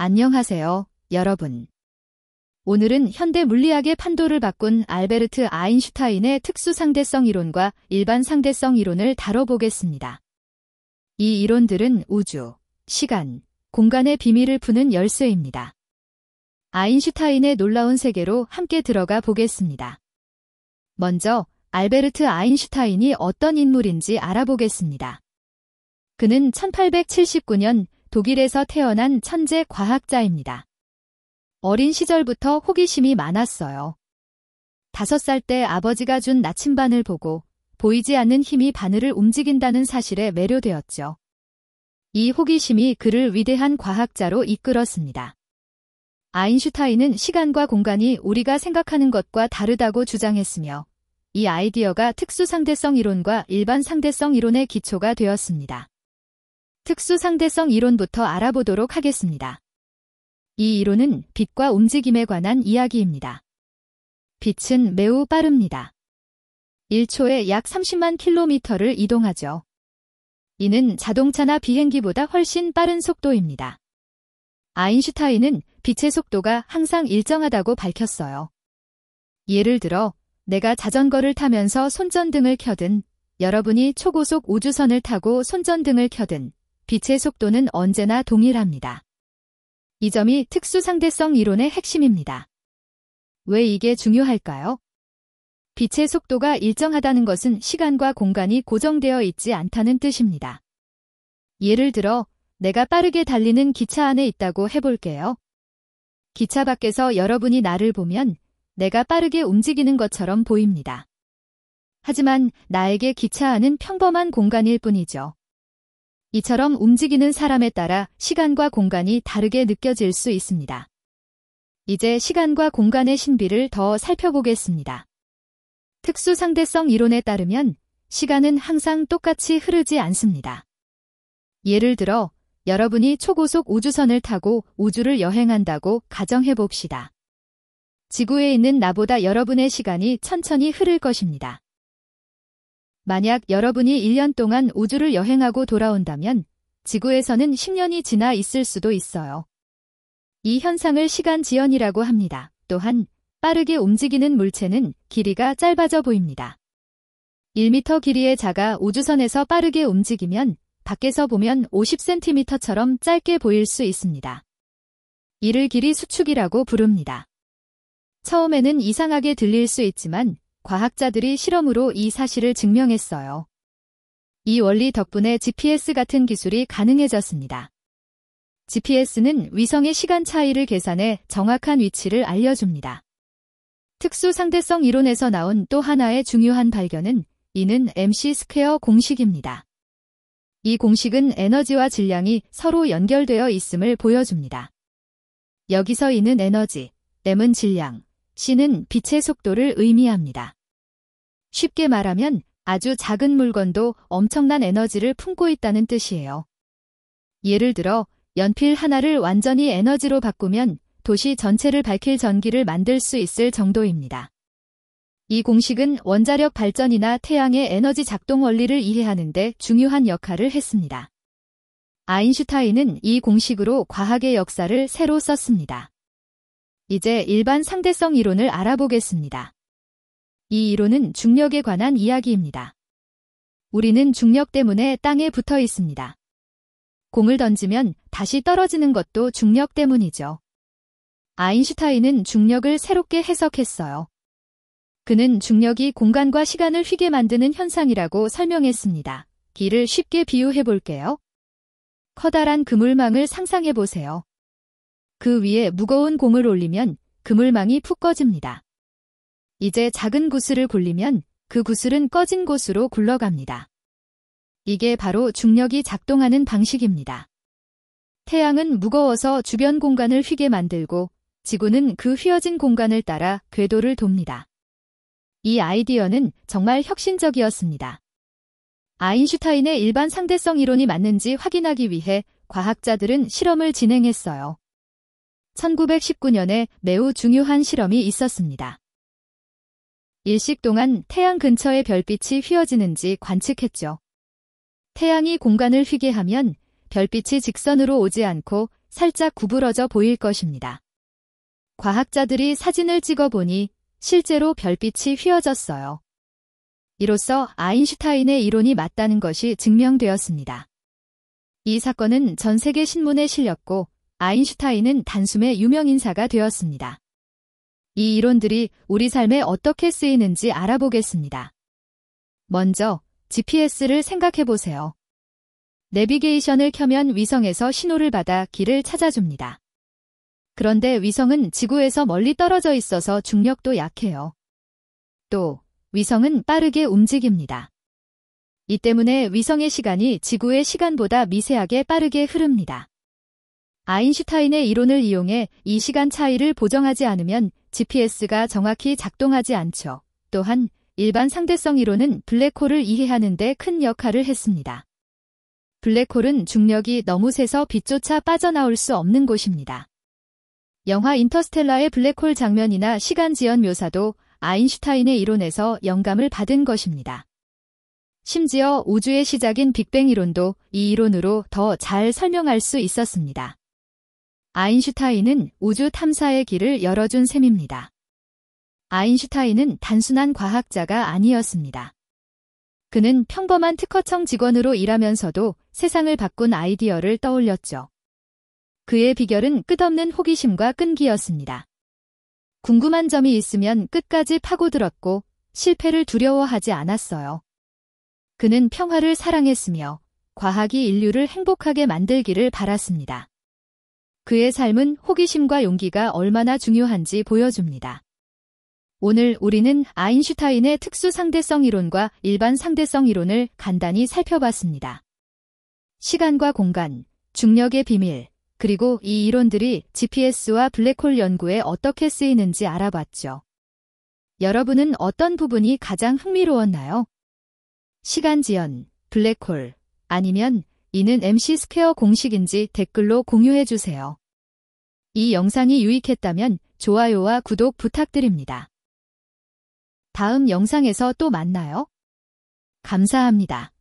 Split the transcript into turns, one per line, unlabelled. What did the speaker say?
안녕하세요, 여러분. 오늘은 현대 물리학의 판도를 바꾼 알베르트 아인슈타인의 특수상대성 이론과 일반상대성 이론을 다뤄보겠습니다. 이 이론들은 우주, 시간, 공간의 비밀을 푸는 열쇠입니다. 아인슈타인의 놀라운 세계로 함께 들어가 보겠습니다. 먼저 알베르트 아인슈타인이 어떤 인물인지 알아보겠습니다. 그는 1879년 독일에서 태어난 천재 과학자입니다. 어린 시절부터 호기심이 많았어요. 5살 때 아버지가 준 나침반을 보고 보이지 않는 힘이 바늘을 움직인다는 사실에 매료되었죠. 이 호기심이 그를 위대한 과학자로 이끌었습니다. 아인슈타인은 시간과 공간이 우리가 생각하는 것과 다르다고 주장했으며 이 아이디어가 특수상대성 이론과 일반상대성 이론의 기초가 되었습니다. 특수상대성 이론부터 알아보도록 하겠습니다. 이 이론은 빛과 움직임에 관한 이야기입니다. 빛은 매우 빠릅니다. 1초에 약 30만 킬로미터를 이동하죠. 이는 자동차나 비행기보다 훨씬 빠른 속도입니다. 아인슈타인은 빛의 속도가 항상 일정하다고 밝혔어요. 예를 들어 내가 자전거를 타면서 손전등을 켜든 여러분이 초고속 우주선을 타고 손전등을 켜든 빛의 속도는 언제나 동일합니다. 이 점이 특수상대성 이론의 핵심입니다. 왜 이게 중요할까요? 빛의 속도가 일정하다는 것은 시간과 공간이 고정되어 있지 않다는 뜻입니다. 예를 들어 내가 빠르게 달리는 기차 안에 있다고 해볼게요. 기차 밖에서 여러분이 나를 보면 내가 빠르게 움직이는 것처럼 보입니다. 하지만 나에게 기차 안은 평범한 공간일 뿐이죠. 이처럼 움직이는 사람에 따라 시간과 공간이 다르게 느껴질 수 있습니다. 이제 시간과 공간의 신비를 더 살펴보겠습니다. 특수상대성 이론에 따르면 시간은 항상 똑같이 흐르지 않습니다. 예를 들어 여러분이 초고속 우주선을 타고 우주를 여행한다고 가정해 봅시다. 지구에 있는 나보다 여러분의 시간이 천천히 흐를 것입니다. 만약 여러분이 1년 동안 우주를 여행하고 돌아온다면 지구에서는 10년이 지나 있을 수도 있어요. 이 현상을 시간 지연이라고 합니다. 또한 빠르게 움직이는 물체는 길이가 짧아져 보입니다. 1m 길이의 자가 우주선에서 빠르게 움직이면 밖에서 보면 50cm처럼 짧게 보일 수 있습니다. 이를 길이 수축이라고 부릅니다. 처음에는 이상하게 들릴 수 있지만 과학자들이 실험으로 이 사실을 증명했어요. 이 원리 덕분에 GPS 같은 기술이 가능해졌습니다. GPS는 위성의 시간 차이를 계산해 정확한 위치를 알려줍니다. 특수상대성 이론에서 나온 또 하나의 중요한 발견은 E는 mc² 공식입니다. 이 공식은 에너지와 질량이 서로 연결되어 있음을 보여줍니다. 여기서 E는 에너지, m은 질량, c는 빛의 속도를 의미합니다. 쉽게 말하면 아주 작은 물건도 엄청난 에너지를 품고 있다는 뜻이에요. 예를 들어 연필 하나를 완전히 에너지로 바꾸면 도시 전체를 밝힐 전기를 만들 수 있을 정도입니다. 이 공식은 원자력 발전이나 태양의 에너지 작동 원리를 이해하는 데 중요한 역할을 했습니다. 아인슈타인은 이 공식으로 과학의 역사를 새로 썼습니다. 이제 일반 상대성 이론을 알아보겠습니다. 이 이론은 중력에 관한 이야기입니다. 우리는 중력 때문에 땅에 붙어 있습니다. 공을 던지면 다시 떨어지는 것도 중력 때문이죠. 아인슈타인은 중력을 새롭게 해석했어요. 그는 중력이 공간과 시간을 휘게 만드는 현상이라고 설명했습니다. 길을 쉽게 비유해 볼게요. 커다란 그물망을 상상해 보세요. 그 위에 무거운 공을 올리면 그물망이 푹 꺼집니다. 이제 작은 구슬을 굴리면 그 구슬은 꺼진 곳으로 굴러갑니다. 이게 바로 중력이 작동하는 방식입니다. 태양은 무거워서 주변 공간을 휘게 만들고 지구는 그 휘어진 공간을 따라 궤도를 돕니다. 이 아이디어는 정말 혁신적이었습니다. 아인슈타인의 일반 상대성 이론이 맞는지 확인하기 위해 과학자들은 실험을 진행했어요. 1919년에 매우 중요한 실험이 있었습니다. 일식 동안 태양 근처의 별빛이 휘어지는지 관측했죠. 태양이 공간을 휘게 하면 별빛이 직선으로 오지 않고 살짝 구부러져 보일 것입니다. 과학자들이 사진을 찍어보니 실제로 별빛이 휘어졌어요. 이로써 아인슈타인의 이론이 맞다는 것이 증명되었습니다. 이 사건은 전 세계 신문에 실렸고 아인슈타인은 단숨에 유명인사가 되었습니다. 이 이론들이 우리 삶에 어떻게 쓰이는지 알아보겠습니다. 먼저 GPS를 생각해보세요. 내비게이션을 켜면 위성에서 신호를 받아 길을 찾아줍니다. 그런데 위성은 지구에서 멀리 떨어져 있어서 중력도 약해요. 또 위성은 빠르게 움직입니다. 이 때문에 위성의 시간이 지구의 시간보다 미세하게 빠르게 흐릅니다. 아인슈타인의 이론을 이용해 이 시간 차이를 보정하지 않으면 GPS가 정확히 작동하지 않죠. 또한 일반 상대성 이론은 블랙홀을 이해하는 데 큰 역할을 했습니다. 블랙홀은 중력이 너무 세서 빛조차 빠져나올 수 없는 곳입니다. 영화 인터스텔라의 블랙홀 장면이나 시간 지연 묘사도 아인슈타인의 이론에서 영감을 받은 것입니다. 심지어 우주의 시작인 빅뱅 이론도 이 이론으로 더 잘 설명할 수 있었습니다. 아인슈타인은 우주 탐사의 길을 열어준 셈입니다. 아인슈타인은 단순한 과학자가 아니었습니다. 그는 평범한 특허청 직원으로 일하면서도 세상을 바꾼 아이디어를 떠올렸죠. 그의 비결은 끝없는 호기심과 끈기였습니다. 궁금한 점이 있으면 끝까지 파고들었고 실패를 두려워하지 않았어요. 그는 평화를 사랑했으며 과학이 인류를 행복하게 만들기를 바랐습니다. 그의 삶은 호기심과 용기가 얼마나 중요한지 보여줍니다. 오늘 우리는 아인슈타인의 특수 상대성 이론과 일반 상대성 이론을 간단히 살펴봤습니다. 시간과 공간, 중력의 비밀, 그리고 이 이론들이 GPS와 블랙홀 연구에 어떻게 쓰이는지 알아봤죠. 여러분은 어떤 부분이 가장 흥미로웠나요? 시간 지연, 블랙홀, 아니면 이는 MC 스퀘어 공식인지 댓글로 공유해주세요. 이 영상이 유익했다면 좋아요와 구독 부탁드립니다. 다음 영상에서 또 만나요. 감사합니다.